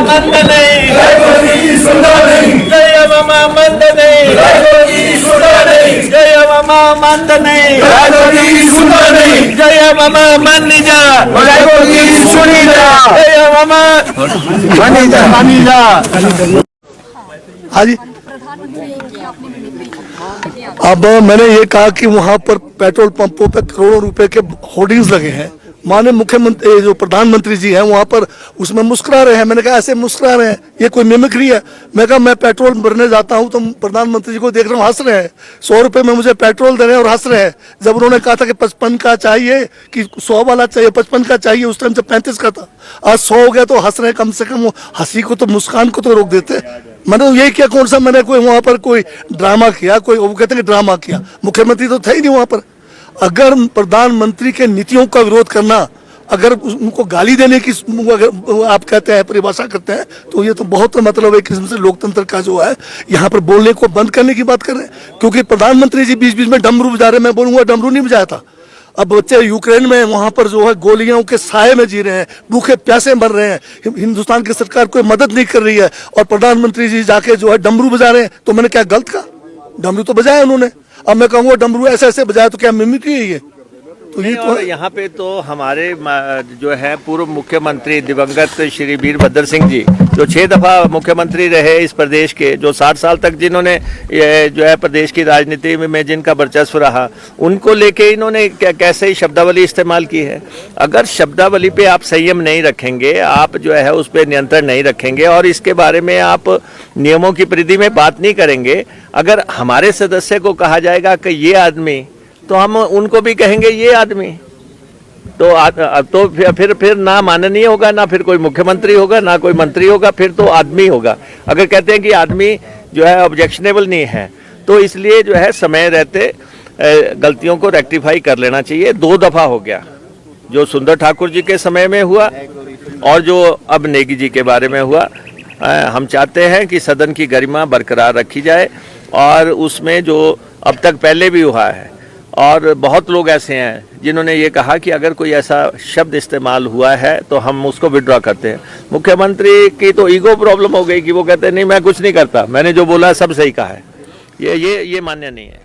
मंदने जय ममा मंदने जय ममा मंदने जय ममा मनिजा जय ममा मनिजा। हाँ जी, अब मैंने ये कहा कि वहाँ पर पेट्रोल पंपों पे करोड़ों रुपए के होर्डिंग्स लगे हैं। माननीय मुख्यमंत्री जो प्रधानमंत्री जी हैं वहाँ पर उसमें मुस्कुरा रहे हैं। मैंने कहा ऐसे मुस्कुरा रहे हैं, ये कोई मिमिक्री है? मैं कहा मैं पेट्रोल भरने जाता हूँ तो प्रधानमंत्री जी को देख रहा हूँ हंस रहे हैं, 100 रुपये में मुझे पेट्रोल दे रहे हैं और हंस रहे हैं। जब उन्होंने कहा था कि 55 का चाहिए कि 100 वाला चाहिए, 55 का चाहिए, उस टाइम से 35 का था, आज 100 हो गया तो हंस रहे हैं। कम से कम हंसी को तो, मुस्कान को तो रोक देते। मैंने यही किया, कौन सा मैंने कोई वहाँ पर कोई ड्रामा किया? कोई वो कहते हैं कि ड्रामा किया, मुख्यमंत्री तो थे ही नहीं वहाँ पर। अगर प्रधानमंत्री के नीतियों का विरोध करना, अगर उनको गाली देने की अगर आप कहते हैं, परिभाषा करते हैं, तो ये तो बहुत मतलब एक किस्म से लोकतंत्र का जो है यहाँ पर बोलने को बंद करने की बात कर रहे हैं। क्योंकि प्रधानमंत्री जी बीच बीच में डमरू बजा रहे हैं, मैं बोलूँगा डमरू नहीं बजाया था। अब बच्चे यूक्रेन में वहाँ पर जो है गोलियों के साए में जी रहे हैं, भूखे प्यासे मर रहे हैं, हिंदुस्तान की सरकार कोई मदद नहीं कर रही है और प्रधानमंत्री जी जाके जो है डमरू बजा रहे हैं। तो मैंने क्या गलत कहा? डमरू तो बजाया उन्होंने। अब मैं कहूँगा डमरू ऐसे ऐसे बजाया तो क्या मिमिक्री है ये? तो ये तो यहाँ पे तो हमारे जो है पूर्व मुख्यमंत्री दिवंगत श्री वीरभद्र सिंह जी, जो 6 दफा मुख्यमंत्री रहे इस प्रदेश के, जो 60 साल तक जिन्होंने ये जो है प्रदेश की राजनीति में जिनका वर्चस्व रहा, उनको लेके इन्होंने कैसे शब्दावली इस्तेमाल की है। अगर शब्दावली पे आप संयम नहीं रखेंगे, आप जो है उस पर नियंत्रण नहीं रखेंगे और इसके बारे में आप नियमों की परिधि में बात नहीं करेंगे, अगर हमारे सदस्य को कहा जाएगा कि ये आदमी, तो हम उनको भी कहेंगे ये आदमी, तो फिर ना माननीय होगा, ना फिर कोई मुख्यमंत्री होगा, ना कोई मंत्री होगा, फिर तो आदमी होगा। अगर कहते हैं कि आदमी जो है ऑब्जेक्शनेबल नहीं है, तो इसलिए जो है समय रहते गलतियों को रेक्टिफाई कर लेना चाहिए। 2 दफा हो गया, जो सुंदर ठाकुर जी के समय में हुआ और जो अब नेगी जी के बारे में हुआ। हम चाहते हैं कि सदन की गरिमा बरकरार रखी जाए और उसमें जो अब तक पहले भी हुआ है, और बहुत लोग ऐसे हैं जिन्होंने ये कहा कि अगर कोई ऐसा शब्द इस्तेमाल हुआ है तो हम उसको विड्रॉ करते हैं। मुख्यमंत्री की तो ईगो प्रॉब्लम हो गई कि वो कहते हैं नहीं मैं कुछ नहीं करता, मैंने जो बोला सब सही कहा है। ये मान्य नहीं है।